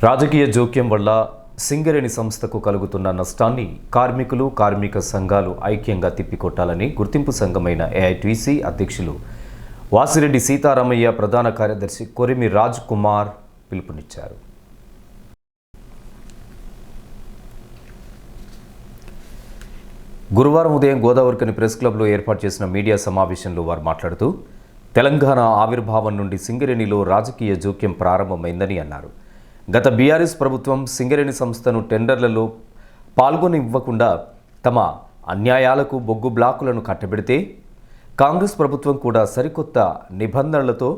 రాజకీయ జోక్యం వల్ల సింగరేణి సంస్థకు కలుగుతున్న నష్టాన్ని కార్మికులు, కార్మిక సంఘాలు ఐక్యంగా తిప్పికొట్టాలని గుర్తింపు సంఘమైన ఏఐటీసీ అధ్యక్షులు వాసిరెడ్డి సీతారామయ్య, ప్రధాన కార్యదర్శి కొరిమి రాజ్ కుమార్ పిలుపునిచ్చారు. గురువారం ఉదయం గోదావరికని ప్రెస్ క్లబ్లో ఏర్పాటు చేసిన మీడియా సమావేశంలో వారు మాట్లాడుతూ తెలంగాణ ఆవిర్భావం నుండి సింగరేణిలో రాజకీయ జోక్యం ప్రారంభమైందని అన్నారు. గత బీఆర్ఎస్ ప్రభుత్వం సింగరేణి సంస్థను టెండర్లలో పాల్గొనివ్వకుండా తమ అన్యాయాలకు బొగ్గు బ్లాకులను కట్టబెడితే కాంగ్రెస్ ప్రభుత్వం కూడా సరికొత్త నిబంధనలతో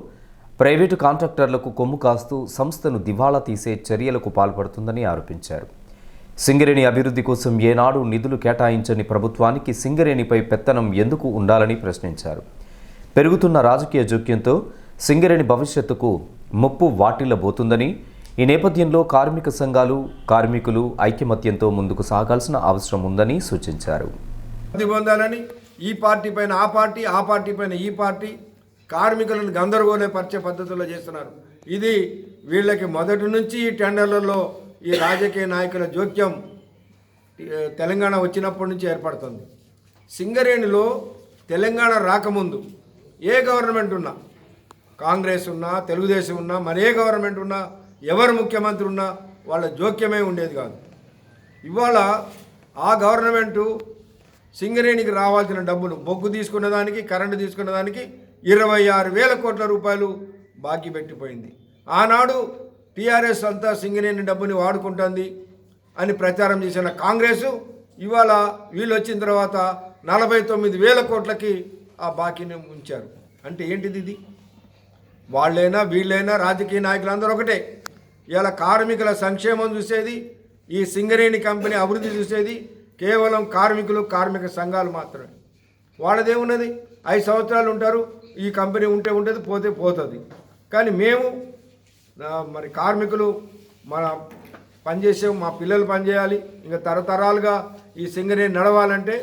ప్రైవేటు కాంట్రాక్టర్లకు కొమ్ము కాస్తూ సంస్థను దివాళా తీసే చర్యలకు పాల్పడుతుందని ఆరోపించారు. సింగరేణి అభివృద్ధి కోసం ఏనాడు నిధులు కేటాయించని ప్రభుత్వానికి సింగరేణిపై పెత్తనం ఎందుకు ఉండాలని ప్రశ్నించారు. పెరుగుతున్న రాజకీయ జోక్యంతో సింగరేణి భవిష్యత్తుకు ముప్పు వాటిల్లబోతుందని, ఈ నేపథ్యంలో కార్మిక సంఘాలు, కార్మికులు ఐకమత్యంతో ముందుకు సాగాల్సిన అవసరం ఉందని సూచించారు. ఈ పార్టీ పైన ఆ పార్టీ, ఆ పార్టీ పైన ఈ పార్టీ కార్మికులను గందరగోళపరిచే పద్ధతుల్లో చేస్తున్నారు. ఇది వీళ్ళకి మొదటి నుంచి ఈ టెండర్లలో ఈ రాజకీయ నాయకుల జోక్యం తెలంగాణ వచ్చినప్పటి నుంచి ఏర్పడుతుంది. సింగరేణిలో తెలంగాణ రాకముందు ఏ గవర్నమెంట్ ఉన్నా, కాంగ్రెస్ ఉన్నా, తెలుగుదేశం ఉన్నా, మరే గవర్నమెంట్ ఉన్నా, ఎవరు ముఖ్యమంత్రి ఉన్నా వాళ్ళ జోక్యమే ఉండేది కాదు. ఇవాళ ఆ గవర్నమెంటు సింగరేణికి రావాల్సిన డబ్బులు బొగ్గు తీసుకున్న దానికి, కరెంటు తీసుకున్న దానికి 26,000 కోట్ల రూపాయలు బాకీ పెట్టిపోయింది. ఆనాడు టీఆర్ఎస్ అంతా సింగరేణి డబ్బుని వాడుకుంటుంది అని ప్రచారం చేసిన కాంగ్రెసు ఇవాళ వీళ్ళు వచ్చిన తర్వాత 49,000 కోట్లకి ఆ బాకీని ఉంచారు. అంటే ఏంటిది? ఇది వాళ్ళైనా వీళ్ళైనా రాజకీయ నాయకులందరూ ఒకటే. ఇలా కార్మికుల సంక్షేమం చూసేది, ఈ సింగరేణి కంపెనీ అభివృద్ధి చూసేది కేవలం కార్మికులు, కార్మిక సంఘాలు మాత్రమే. వాళ్ళదేమున్నది, 5 సంవత్సరాలు ఉంటారు, ఈ కంపెనీ ఉంటే ఉంటుంది, పోతే పోతుంది. కానీ మేము మరి కార్మికులు మన పనిచేసాము, మా పిల్లలు పనిచేయాలి, ఇంకా తరతరాలుగా ఈ సింగరేణి నడవాలంటే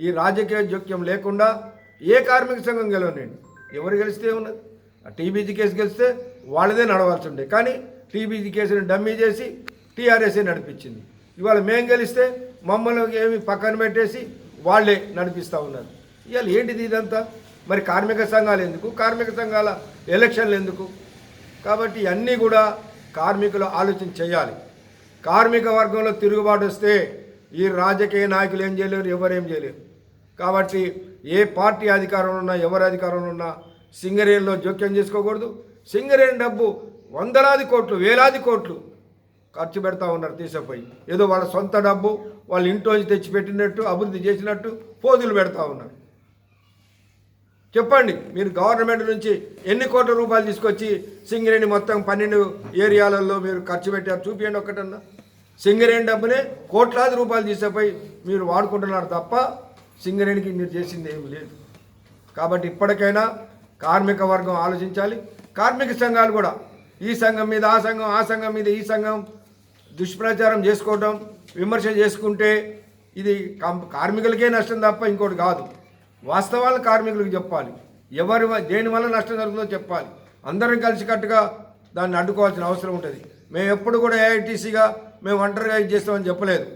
ఈ రాజకీయ జోక్యం లేకుండా ఏ కార్మిక సంఘం గెలవనండి, ఎవరు గెలిస్తే ఉన్నది. టీబీజీ కేసు గెలిస్తే వాళ్ళదే నడవాల్సి ఉండే, కానీ టీబీజీ కేసుని డమ్మీ చేసి టీఆర్ఎస్ఏ నడిపించింది. ఇవాళ మేము గెలిస్తే మమ్మల్ని ఏమి పక్కన పెట్టేసి వాళ్ళే నడిపిస్తూ ఉన్నారు. ఇవాళ ఏంటిది ఇదంతా? మరి కార్మిక సంఘాలు ఎందుకు, కార్మిక సంఘాల ఎలక్షన్లు ఎందుకు? కాబట్టి అన్నీ కూడా కార్మికులు ఆలోచన చేయాలి. కార్మిక వర్గంలో తిరుగుబాటు వస్తే ఈ రాజకీయ నాయకులు ఏం చేయలేరు, ఎవరేం చేయలేరు. కాబట్టి ఏ పార్టీ అధికారంలో ఉన్నా, ఎవరి అధికారంలో ఉన్నా సింగరేణిలో జోక్యం చేసుకోకూడదు. సింగరేణి డబ్బు వందలాది కోట్లు, వేలాది కోట్లు ఖర్చు పెడతా ఉన్నారు తీసుకుపోయి. ఏదో వాళ్ళ సొంత డబ్బు వాళ్ళ ఇంట్లోంచి తెచ్చిపెట్టినట్టు, అభివృద్ధి చేసినట్టు పోజులు పెడతా ఉన్నారు. చెప్పండి, మీరు గవర్నమెంట్ నుంచి ఎన్ని కోట్ల రూపాయలు తీసుకొచ్చి సింగరేణి మొత్తం 12 ఏరియాలలో మీరు ఖర్చు పెట్టారు? చూపించండి ఒక్కటన్నా. సింగరేణి డబ్బునే కోట్లాది రూపాయలు తీసుకుపోయి మీరు వాడుకుంటున్నారు తప్ప సింగరేణికి మీరు చేసింది ఏమి లేదు. కాబట్టి ఇప్పటికైనా కార్మిక వర్గం ఆలోచించాలి. కార్మిక సంఘాలు కూడా ఈ సంఘం మీద ఆ సంఘం, ఆ సంఘం మీద ఈ సంఘం దుష్ప్రచారం చేసుకోవడం, విమర్శ చేసుకుంటే ఇది కార్మికులకే నష్టం తప్ప ఇంకోటి కాదు. వాస్తవాలు కార్మికులకు చెప్పాలి, ఎవరి దేని వల్ల నష్టం జరుగుతుందో చెప్పాలి. అందరం కలిసికట్టుగా దాన్ని అడ్డుకోవాల్సిన అవసరం ఉంటుంది. మేము ఎప్పుడు కూడా ఏఐటీసీగా మేము ఒంటరిగా ఇది చేస్తామని చెప్పలేదు.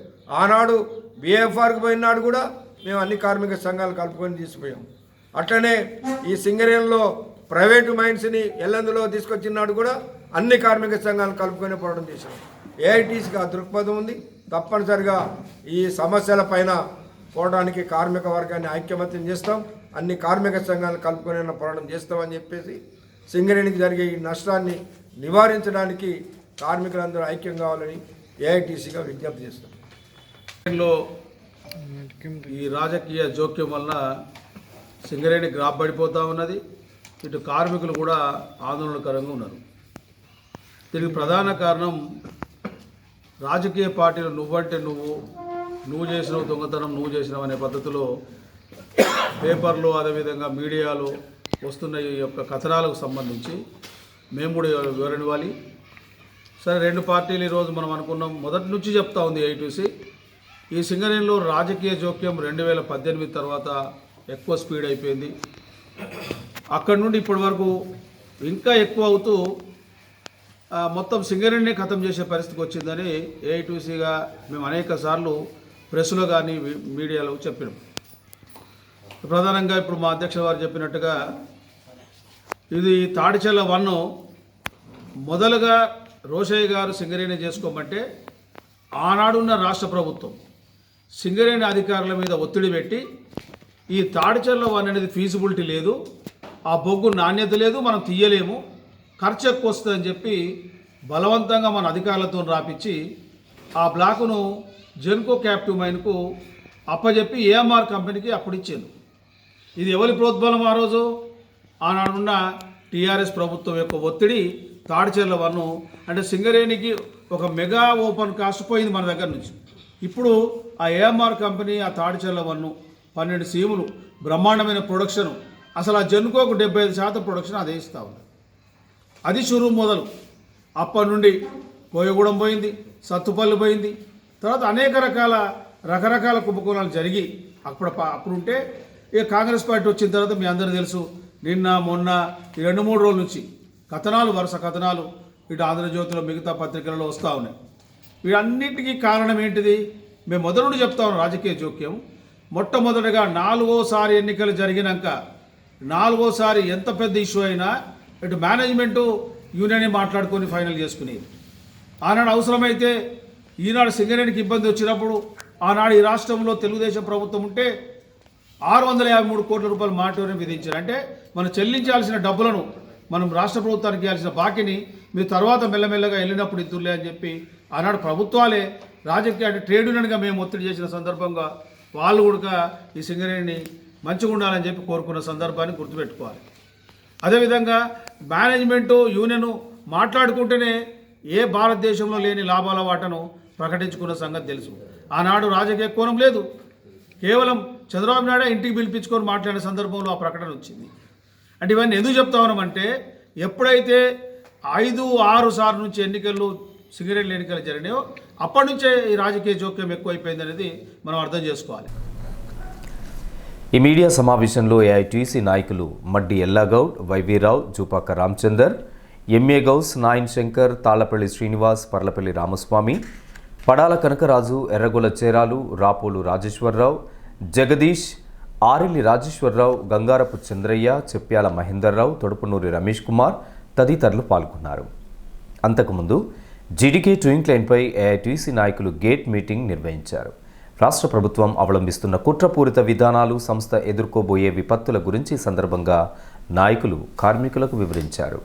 ఆనాడు బిఎఫ్ఆర్కి పోయినాడు కూడా మేము అన్ని కార్మిక సంఘాలు కలుపుకొని తీసుకుపోయాం. అట్లనే ఈ సింగరేణిలో ప్రైవేటు మైన్స్ని ఎల్లందులో తీసుకొచ్చినాడు కూడా అన్ని కార్మిక సంఘాలు కలుపుకొని పోవడం చేశాం. ఏఐటీసీకి ఆ దృక్పథం ఉంది. తప్పనిసరిగా ఈ సమస్యల పైన పోవడానికి కార్మిక వర్గాన్ని ఐక్యమత్యం చేస్తాం, అన్ని కార్మిక సంఘాలను కలుపుకొని పోరాటం చేస్తామని చెప్పేసి సింగరేణికి జరిగే ఈ నష్టాన్ని నివారించడానికి కార్మికులందరూ ఐక్యం కావాలని ఏఐటీసీగా విజ్ఞప్తి చేస్తాం. ఈ రాజకీయ జోక్యం వలన సింగరేణి గ్రాఫ్ పడిపోతూ ఉన్నది. ఇటు కార్మికులు కూడా ఆందోళనకరంగా ఉన్నారు. దీనికి ప్రధాన కారణం రాజకీయ పార్టీలు నువ్వంటే నువ్వు చేసినావు దొంగతనం, నువ్వు చేసినావు అనే పద్ధతిలో పేపర్లు, అదేవిధంగా మీడియాలో వస్తున్న ఈ యొక్క కథనాలకు సంబంధించి మేము కూడా వివరణ ఇవ్వాలి. సరే, 2 పార్టీలు ఈరోజు మనం అనుకున్నాం, మొదటి నుంచి చెప్తా ఉంది ఏఐటీసీ, ఈ సింగరేణిలో రాజకీయ జోక్యం 2018 తర్వాత ఎక్కువ స్పీడ్ అయిపోయింది. అక్కడి నుండి ఇప్పటి వరకు ఇంకా ఎక్కువ అవుతూ మొత్తం సింగరేణిని ఖతం చేసే పరిస్థితికి వచ్చిందని ఏఐటీసీగా మేము అనేక సార్లు ప్రెస్లో కానీ మీడియాలో చెప్పినాం. ప్రధానంగా ఇప్పుడు మా అధ్యక్ష వారు చెప్పినట్టుగా ఇది తాడిచెల్ల 1 మొదలుగా రోషయ్య గారు సింగరేణి చేసుకోమంటే ఆనాడున్న రాష్ట్ర ప్రభుత్వం సింగరేణి అధికారుల మీద ఒత్తిడి పెట్టి ఈ తాడిచెల్ల 1 అనేది ఫీజిబిలిటీ లేదు, ఆ బొగ్గు నాణ్యత లేదు, మనం తీయలేము, ఖర్చు ఎక్కువ వస్తుందని చెప్పి బలవంతంగా మన అధికారులతో రాపించి ఆ బ్లాకును జెన్కో క్యాప్టివ్ మైన్కు అప్పచెప్పి ఏఎంఆర్ కంపెనీకి అప్పుడు ఇచ్చారు. ఇది ఎవరి ప్రోద్బలం? ఆ రోజు ఆనాడున్న టీఆర్ఎస్ ప్రభుత్వం యొక్క ఒత్తిడి. తాడిచెల్ల 1 అంటే సింగరేణికి ఒక మెగా ఓపెన్ కాస్ట్ పోయింది మన దగ్గర నుంచి. ఇప్పుడు ఆ ఏఎంఆర్ కంపెనీ ఆ తాడిచెల్ల 1 12 సీములు బ్రహ్మాండమైన ప్రొడక్షను, అసలు ఆ జెన్కోకు 75% ప్రొడక్షన్ అదే ఇస్తూ ఉంది. అది షురూ మొదలు. అప్పటి నుండి కోయగూడెం పోయింది, సత్తుపల్లి పోయింది, తర్వాత అనేక రకరకాల కుంభకోణాలు జరిగి అప్పుడుంటే ఇక కాంగ్రెస్ పార్టీ వచ్చిన తర్వాత మీ అందరూ తెలుసు, నిన్న మొన్న ఈ 2-3 రోజుల నుంచి కథనాలు, వరుస కథనాలు ఇటు ఆంధ్రజ్యోతిలో మిగతా పత్రికలలో వస్తూ ఉన్నాయి. వీటన్నిటికీ కారణం ఏంటిది? మేము మొదటి నుండి చెప్తా ఉన్నాం, రాజకీయ జోక్యం. మొట్టమొదటిగా 4వసారి ఎన్నికలు జరిగినాక 4వసారి ఎంత పెద్ద ఇష్యూ అయినా ఇటు మేనేజ్మెంటు యూనియన్ మాట్లాడుకొని ఫైనల్ చేసుకునేది. ఆనాడు అవసరమైతే ఈనాడు సింగరేణికి ఇబ్బంది వచ్చినప్పుడు ఆనాడు ఈ రాష్ట్రంలో తెలుగుదేశం ప్రభుత్వం ఉంటే 653 కోట్ల రూపాయలు మాటోరియం విధించారు. అంటే మనం చెల్లించాల్సిన డబ్బులను, మనం రాష్ట్ర ప్రభుత్వానికి ఇవ్వాల్సిన బాకీని మీరు తర్వాత మెల్లమెల్లగా వెళ్ళినప్పుడు ఇద్దులే అని చెప్పి ఆనాడు ప్రభుత్వాలే రాజకీయ అంటే ట్రేడ్ యూనియన్గా మేము ఒత్తిడి చేసిన సందర్భంగా వాళ్ళు కూడా ఈ సింగరేణిని మంచిగా ఉండాలని చెప్పి కోరుకున్న సందర్భాన్ని గుర్తుపెట్టుకోవాలి. అదేవిధంగా మేనేజ్మెంటు యూనియన్ మాట్లాడుకుంటేనే ఏ భారతదేశంలో లేని లాభాల వాటను ప్రకటించుకున్న సంగతి తెలుసు. ఆనాడు రాజకీయ కోణం లేదు, కేవలం చంద్రబాబు నాయుడు ఇంటికి పిలిపించుకొని మాట్లాడిన సందర్భంలో ఆ ప్రకటన వచ్చింది. అంటే ఇవన్నీ ఎందుకు చెప్తా ఉన్నామంటే ఎప్పుడైతే 5-6 సార్లు నుంచి సింగరేణి ఎన్నికలు జరిగినాయో అప్పటి నుంచే ఈ రాజకీయ జోక్యం ఎక్కువైపోయింది అనేది మనం అర్థం చేసుకోవాలి. ఈ మీడియా సమావేశంలో ఏఐటీసీ నాయకులు మడ్డి ఎల్లాగౌడ్, వైవీరావు, జూపాక రామచందర్, ఎంఏ గౌస్, నాయన్ శంకర్, తాళ్లపల్లి శ్రీనివాస్, పర్లపల్లి రామస్వామి, పడాల కనకరాజు, ఎర్రగొల చేరాలు, రాపోలు రాజేశ్వరరావు, జగదీష్, ఆరెల్లి రాజేశ్వరరావు, గంగారపు చంద్రయ్య, చెప్ప్యాల మహేందర్రావు, తొడుపునూరి రమేష్ కుమార్ తదితరులు పాల్గొన్నారు. అంతకుముందు జీడీకే ట్వింక్ లైన్పై ఏఐటీసీ నాయకులు గేట్ మీటింగ్ నిర్వహించారు. రాష్ట్ర ప్రభుత్వం అవలంబిస్తున్న కుట్రపూరిత విధానాలు, సంస్థ ఎదుర్కోబోయే విపత్తుల గురించి సందర్భంగా నాయకులు కార్మికులకు వివరించారు.